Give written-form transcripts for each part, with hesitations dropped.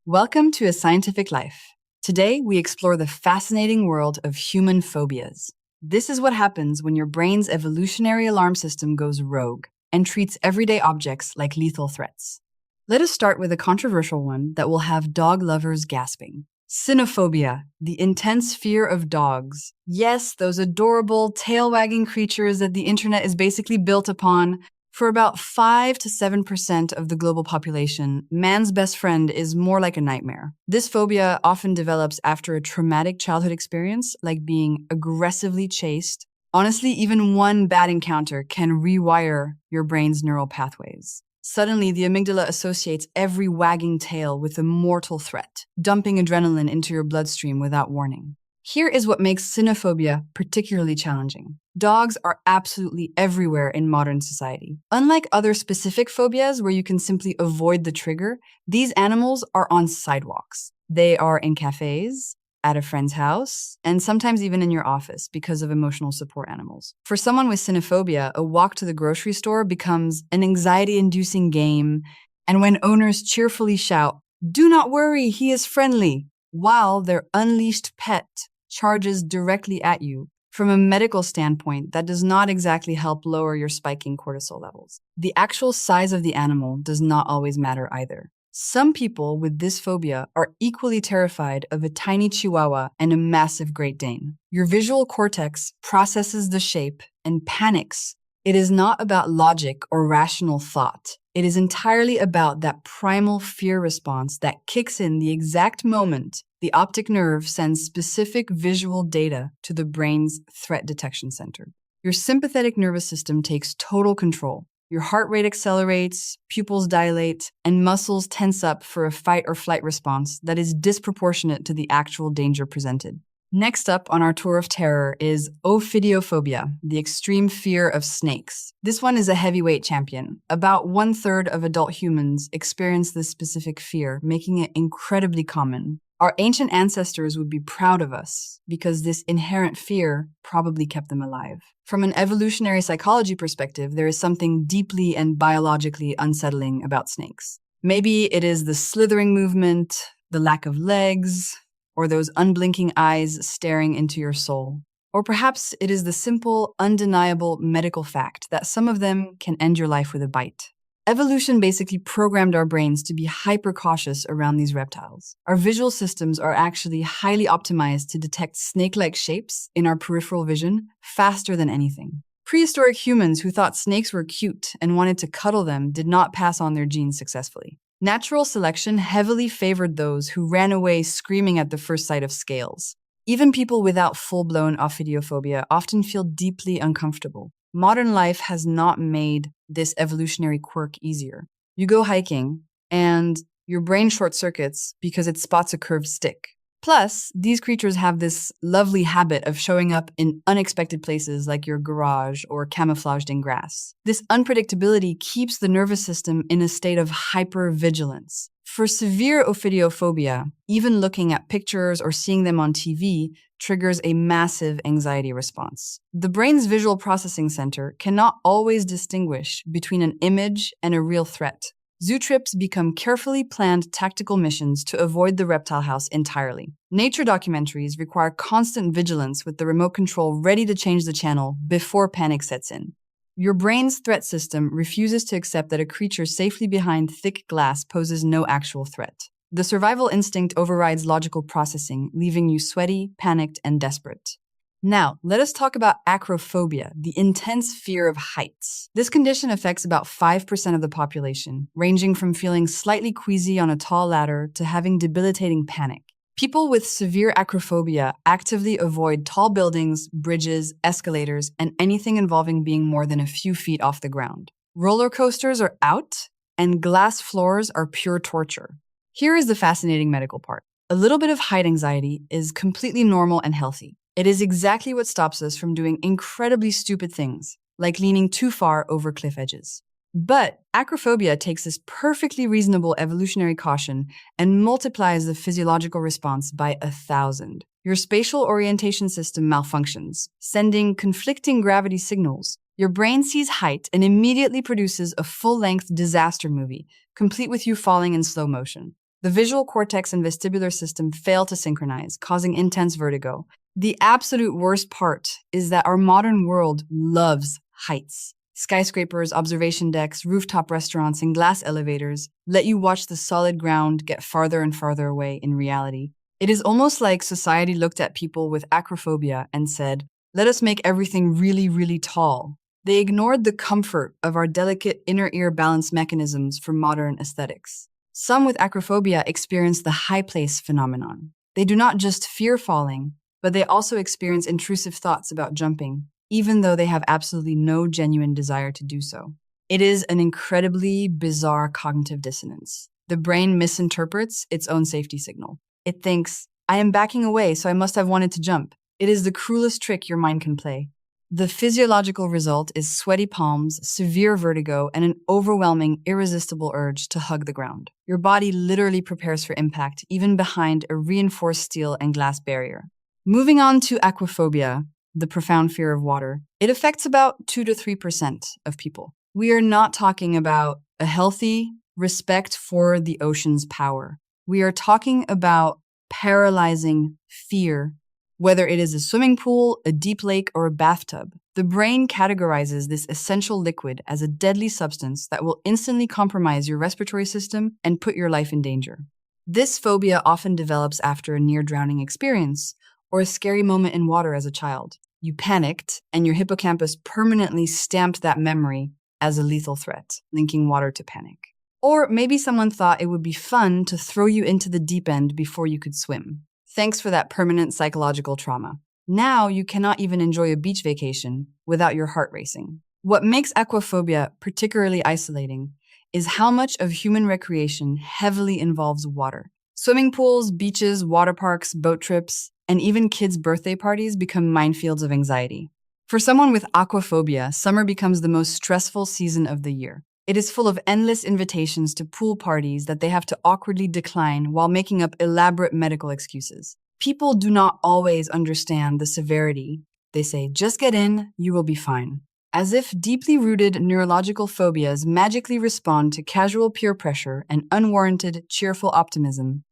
Welcome to A Scientific Life. Today, we explore the fascinating world of human phobias. This is what happens when your brain's evolutionary alarm system goes rogue and treats everyday objects like lethal threats. Let us start with a controversial one that will have dog lovers gasping. Cynophobia, the intense fear of dogs. Yes, those adorable, tail-wagging creatures that the internet is basically built upon. For about 5 to 7% of the global population, man's best friend is more like a nightmare. This phobia often develops after a traumatic childhood experience, like being aggressively chased. Honestly, even one bad encounter can rewire your brain's neural pathways. Suddenly, the amygdala associates every wagging tail with a mortal threat, dumping adrenaline into your bloodstream without warning. Here is what makes cynophobia particularly challenging. Dogs are absolutely everywhere in modern society. Unlike other specific phobias where you can simply avoid the trigger, these animals are on sidewalks. They are in cafes, at a friend's house, and sometimes even in your office because of emotional support animals. For someone with cynophobia, a walk to the grocery store becomes an anxiety-inducing game, and when owners cheerfully shout, "Do not worry, he is friendly," while their unleashed pet charges directly at you, from a medical standpoint, that does not exactly help lower your spiking cortisol levels. The actual size of the animal does not always matter either. Some people with this phobia are equally terrified of a tiny chihuahua and a massive Great Dane. Your visual cortex processes the shape and panics. It is not about logic or rational thought. It is entirely about that primal fear response that kicks in the exact moment the optic nerve sends specific visual data to the brain's threat detection center. Your sympathetic nervous system takes total control. Your heart rate accelerates, pupils dilate, and muscles tense up for a fight or flight response that is disproportionate to the actual danger presented. Next up on our tour of terror is ophidiophobia, the extreme fear of snakes. This one is a heavyweight champion. About 1/3 of adult humans experience this specific fear, making it incredibly common. Our ancient ancestors would be proud of us because this inherent fear probably kept them alive. From an evolutionary psychology perspective, there is something deeply and biologically unsettling about snakes. Maybe it is the slithering movement, the lack of legs, or those unblinking eyes staring into your soul. Or perhaps it is the simple, undeniable medical fact that some of them can end your life with a bite. Evolution basically programmed our brains to be hyper-cautious around these reptiles. Our visual systems are actually highly optimized to detect snake-like shapes in our peripheral vision faster than anything. Prehistoric humans who thought snakes were cute and wanted to cuddle them did not pass on their genes successfully. Natural selection heavily favored those who ran away screaming at the first sight of scales. Even people without full-blown ophidiophobia often feel deeply uncomfortable. Modern life has not made this evolutionary quirk easier. You go hiking, and your brain short-circuits because it spots a curved stick. Plus, these creatures have this lovely habit of showing up in unexpected places like your garage or camouflaged in grass. This unpredictability keeps the nervous system in a state of hypervigilance. For severe ophidiophobia, even looking at pictures or seeing them on TV triggers a massive anxiety response. The brain's visual processing center cannot always distinguish between an image and a real threat. Zoo trips become carefully planned tactical missions to avoid the reptile house entirely. Nature documentaries require constant vigilance with the remote control ready to change the channel before panic sets in. Your brain's threat system refuses to accept that a creature safely behind thick glass poses no actual threat. The survival instinct overrides logical processing, leaving you sweaty, panicked, and desperate. Now, let us talk about acrophobia, the intense fear of heights. This condition affects about 5% of the population, ranging from feeling slightly queasy on a tall ladder to having debilitating panic. People with severe acrophobia actively avoid tall buildings, bridges, escalators, and anything involving being more than a few feet off the ground. Roller coasters are out, and glass floors are pure torture. Here is the fascinating medical part. A little bit of height anxiety is completely normal and healthy. It is exactly what stops us from doing incredibly stupid things, like leaning too far over cliff edges. But acrophobia takes this perfectly reasonable evolutionary caution and multiplies the physiological response by 1,000. Your spatial orientation system malfunctions, sending conflicting gravity signals. Your brain sees height and immediately produces a full-length disaster movie, complete with you falling in slow motion. The visual cortex and vestibular system fail to synchronize, causing intense vertigo. The absolute worst part is that our modern world loves heights. Skyscrapers, observation decks, rooftop restaurants, and glass elevators let you watch the solid ground get farther and farther away in reality. It is almost like society looked at people with acrophobia and said, let us make everything really, really tall. They ignored the comfort of our delicate inner ear balance mechanisms for modern aesthetics. Some with acrophobia experience the high place phenomenon. They do not just fear falling, but they also experience intrusive thoughts about jumping, even though they have absolutely no genuine desire to do so. It is an incredibly bizarre cognitive dissonance. The brain misinterprets its own safety signal. It thinks, I am backing away, so I must have wanted to jump. It is the cruelest trick your mind can play. The physiological result is sweaty palms, severe vertigo, and an overwhelming, irresistible urge to hug the ground. Your body literally prepares for impact, even behind a reinforced steel and glass barrier. Moving on to aquaphobia, the profound fear of water. It affects about 2 to 3% of people. We are not talking about a healthy respect for the ocean's power. We are talking about paralyzing fear. Whether it is a swimming pool, a deep lake, or a bathtub, the brain categorizes this essential liquid as a deadly substance that will instantly compromise your respiratory system and put your life in danger. This phobia often develops after a near-drowning experience or a scary moment in water as a child. You panicked, and your hippocampus permanently stamped that memory as a lethal threat, linking water to panic. Or maybe someone thought it would be fun to throw you into the deep end before you could swim. Thanks for that permanent psychological trauma. Now you cannot even enjoy a beach vacation without your heart racing. What makes aquaphobia particularly isolating is how much of human recreation heavily involves water. Swimming pools, beaches, water parks, boat trips, and even kids' birthday parties become minefields of anxiety. For someone with aquaphobia, summer becomes the most stressful season of the year. It is full of endless invitations to pool parties that they have to awkwardly decline while making up elaborate medical excuses. People do not always understand the severity. They say, just get in, you will be fine. As if deeply rooted neurological phobias magically respond to casual peer pressure and unwarranted cheerful optimism.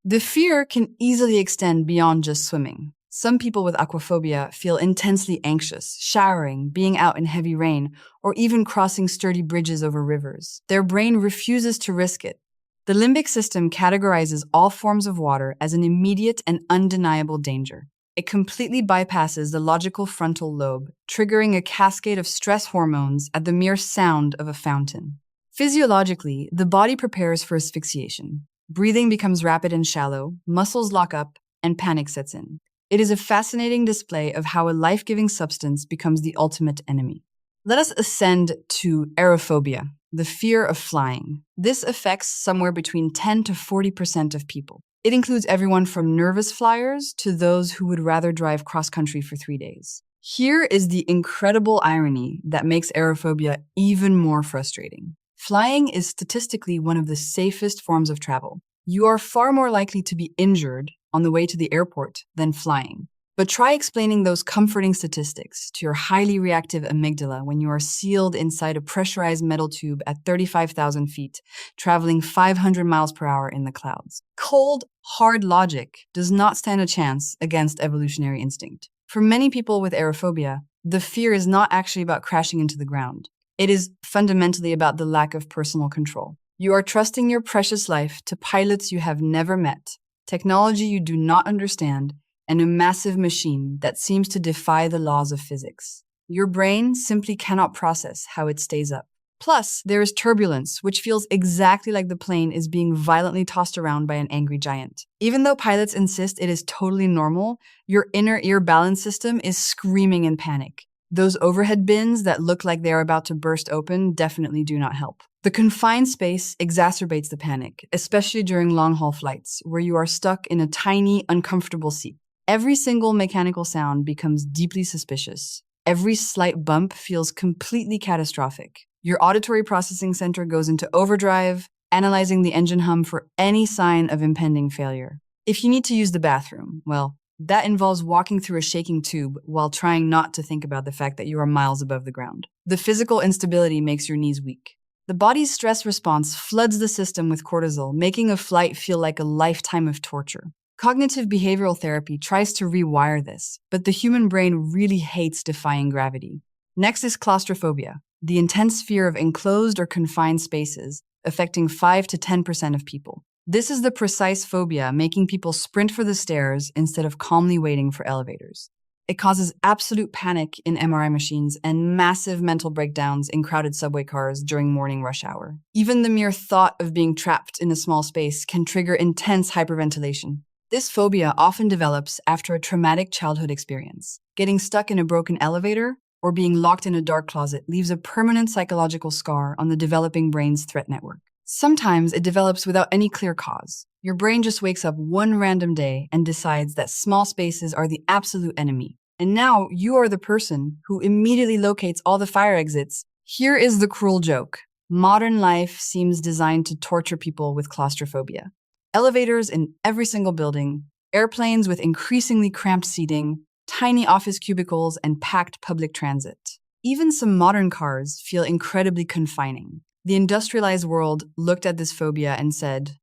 The fear can easily extend beyond just swimming. Some people with aquaphobia feel intensely anxious, showering, being out in heavy rain, or even crossing sturdy bridges over rivers. Their brain refuses to risk it. The limbic system categorizes all forms of water as an immediate and undeniable danger. It completely bypasses the logical frontal lobe, triggering a cascade of stress hormones at the mere sound of a fountain. Physiologically, the body prepares for asphyxiation. Breathing becomes rapid and shallow, muscles lock up, and panic sets in. It is a fascinating display of how a life-giving substance becomes the ultimate enemy. Let us ascend to aerophobia, the fear of flying. This affects somewhere between 10 to 40% of people. It includes everyone from nervous flyers to those who would rather drive cross-country for 3 days. Here is the incredible irony that makes aerophobia even more frustrating. Flying is statistically one of the safest forms of travel. You are far more likely to be injured on the way to the airport than flying. But try explaining those comforting statistics to your highly reactive amygdala when you are sealed inside a pressurized metal tube at 35,000 feet, traveling 500 miles per hour in the clouds. Cold, hard logic does not stand a chance against evolutionary instinct. For many people with aerophobia, the fear is not actually about crashing into the ground. It is fundamentally about the lack of personal control. You are trusting your precious life to pilots you have never met, technology you do not understand, and a massive machine that seems to defy the laws of physics. Your brain simply cannot process how it stays up. Plus, there is turbulence, which feels exactly like the plane is being violently tossed around by an angry giant. Even though pilots insist it is totally normal, your inner ear balance system is screaming in panic. Those overhead bins that look like they are about to burst open definitely do not help. The confined space exacerbates the panic, especially during long-haul flights, where you are stuck in a tiny, uncomfortable seat. Every single mechanical sound becomes deeply suspicious. Every slight bump feels completely catastrophic. Your auditory processing center goes into overdrive, analyzing the engine hum for any sign of impending failure. If you need to use the bathroom, well, that involves walking through a shaking tube while trying not to think about the fact that you are miles above the ground. The physical instability makes your knees weak. The body's stress response floods the system with cortisol, making a flight feel like a lifetime of torture. Cognitive behavioral therapy tries to rewire this, but the human brain really hates defying gravity. Next is claustrophobia, the intense fear of enclosed or confined spaces, affecting 5 to 10% of people. This is the precise phobia making people sprint for the stairs instead of calmly waiting for elevators. It causes absolute panic in MRI machines and massive mental breakdowns in crowded subway cars during morning rush hour. Even the mere thought of being trapped in a small space can trigger intense hyperventilation. This phobia often develops after a traumatic childhood experience. Getting stuck in a broken elevator or being locked in a dark closet leaves a permanent psychological scar on the developing brain's threat network. Sometimes it develops without any clear cause. Your brain just wakes up one random day and decides that small spaces are the absolute enemy. And now you are the person who immediately locates all the fire exits. Here is the cruel joke. Modern life seems designed to torture people with claustrophobia. Elevators in every single building, airplanes with increasingly cramped seating, tiny office cubicles, and packed public transit. Even some modern cars feel incredibly confining. The industrialized world looked at this phobia and said,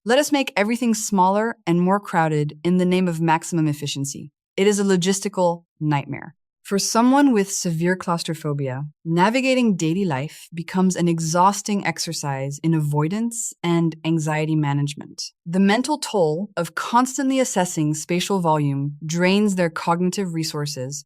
"Let us make everything smaller and more crowded in the name of maximum efficiency." It is a logistical nightmare. For someone with severe claustrophobia, navigating daily life becomes an exhausting exercise in avoidance and anxiety management. The mental toll of constantly assessing spatial volume drains their cognitive resources.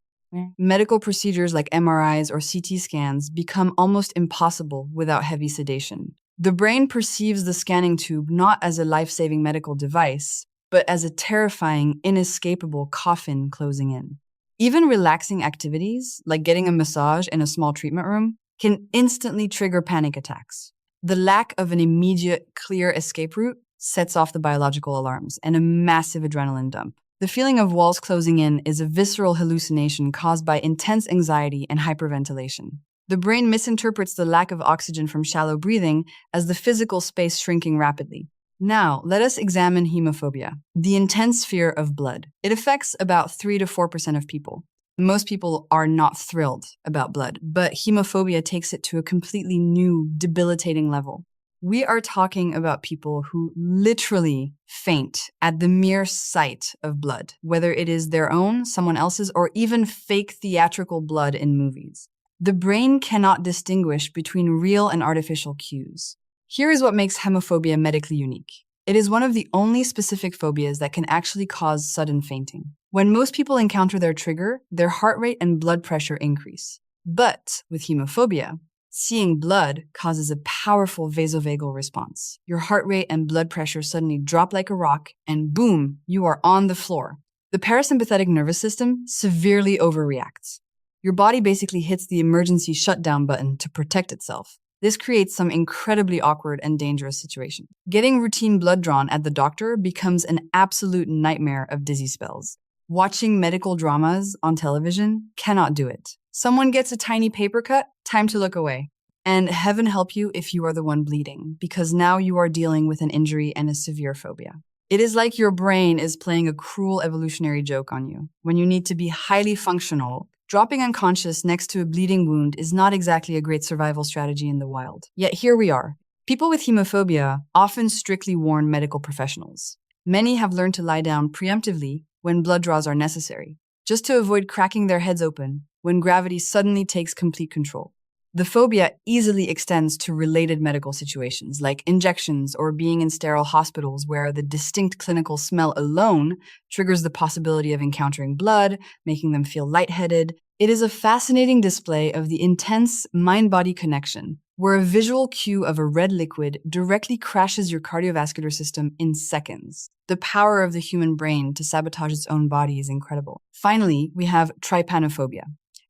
Medical procedures like MRIs or CT scans become almost impossible without heavy sedation. The brain perceives the scanning tube not as a life-saving medical device, but as a terrifying, inescapable coffin closing in. Even relaxing activities, like getting a massage in a small treatment room, can instantly trigger panic attacks. The lack of an immediate, clear escape route sets off the biological alarms and a massive adrenaline dump. The feeling of walls closing in is a visceral hallucination caused by intense anxiety and hyperventilation. The brain misinterprets the lack of oxygen from shallow breathing as the physical space shrinking rapidly. Now, let us examine hemophobia, the intense fear of blood. It affects about 3 to 4% of people. Most people are not thrilled about blood, but hemophobia takes it to a completely new, debilitating level. We are talking about people who literally faint at the mere sight of blood, whether it is their own, someone else's, or even fake theatrical blood in movies. The brain cannot distinguish between real and artificial cues. Here is what makes hemophobia medically unique. It is one of the only specific phobias that can actually cause sudden fainting. When most people encounter their trigger, their heart rate and blood pressure increase. But with hemophobia, seeing blood causes a powerful vasovagal response. Your heart rate and blood pressure suddenly drop like a rock, and boom, you are on the floor. The parasympathetic nervous system severely overreacts. Your body basically hits the emergency shutdown button to protect itself. This creates some incredibly awkward and dangerous situations. Getting routine blood drawn at the doctor becomes an absolute nightmare of dizzy spells. Watching medical dramas on television cannot do it. Someone gets a tiny paper cut, time to look away. And heaven help you if you are the one bleeding, because now you are dealing with an injury and a severe phobia. It is like your brain is playing a cruel evolutionary joke on you. When you need to be highly functional, dropping unconscious next to a bleeding wound is not exactly a great survival strategy in the wild. Yet here we are. People with hemophobia often strictly warn medical professionals. Many have learned to lie down preemptively when blood draws are necessary, just to avoid cracking their heads open when gravity suddenly takes complete control. The phobia easily extends to related medical situations like injections or being in sterile hospitals where the distinct clinical smell alone triggers the possibility of encountering blood, making them feel lightheaded. It is a fascinating display of the intense mind-body connection, where a visual cue of a red liquid directly crashes your cardiovascular system in seconds. The power of the human brain to sabotage its own body is incredible. Finally, we have trypanophobia,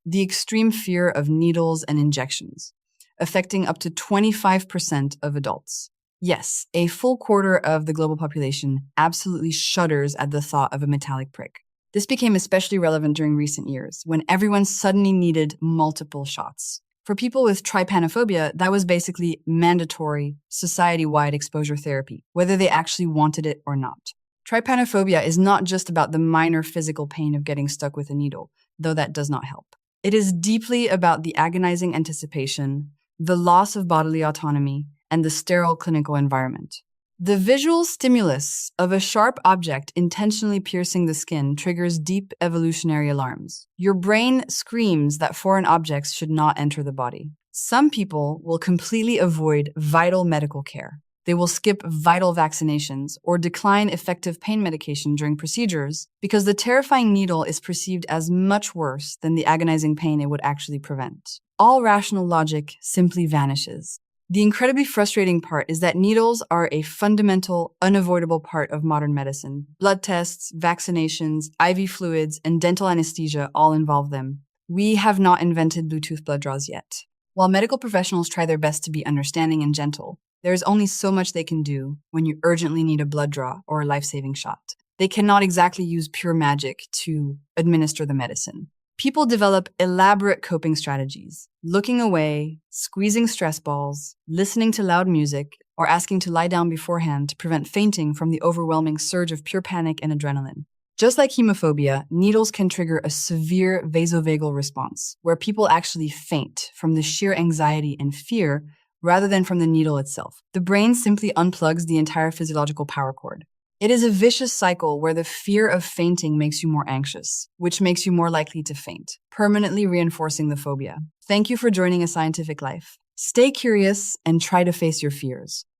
the extreme fear of needles and injections, affecting up to 25% of adults. Yes, a full quarter of the global population absolutely shudders at the thought of a metallic prick. This became especially relevant during recent years, when everyone suddenly needed multiple shots. For people with trypanophobia, that was basically mandatory, society-wide exposure therapy, whether they actually wanted it or not. Trypanophobia is not just about the minor physical pain of getting stuck with a needle, though that does not help. It is deeply about the agonizing anticipation, the loss of bodily autonomy, and the sterile clinical environment. The visual stimulus of a sharp object intentionally piercing the skin triggers deep evolutionary alarms. Your brain screams that foreign objects should not enter the body. Some people will completely avoid vital medical care. They will skip vital vaccinations or decline effective pain medication during procedures because the terrifying needle is perceived as much worse than the agonizing pain it would actually prevent. All rational logic simply vanishes. The incredibly frustrating part is that needles are a fundamental, unavoidable part of modern medicine. Blood tests, vaccinations, IV fluids, and dental anesthesia all involve them. We have not invented Bluetooth blood draws yet. While medical professionals try their best to be understanding and gentle, there is only so much they can do when you urgently need a blood draw or a life-saving shot. They cannot exactly use pure magic to administer the medicine. People develop elaborate coping strategies, looking away, squeezing stress balls, listening to loud music, or asking to lie down beforehand to prevent fainting from the overwhelming surge of pure panic and adrenaline. Just like hemophobia, needles can trigger a severe vasovagal response, where people actually faint from the sheer anxiety and fear rather than from the needle itself. The brain simply unplugs the entire physiological power cord. It is a vicious cycle where the fear of fainting makes you more anxious, which makes you more likely to faint, permanently reinforcing the phobia. Thank you for joining A Scientific Life. Stay curious and try to face your fears.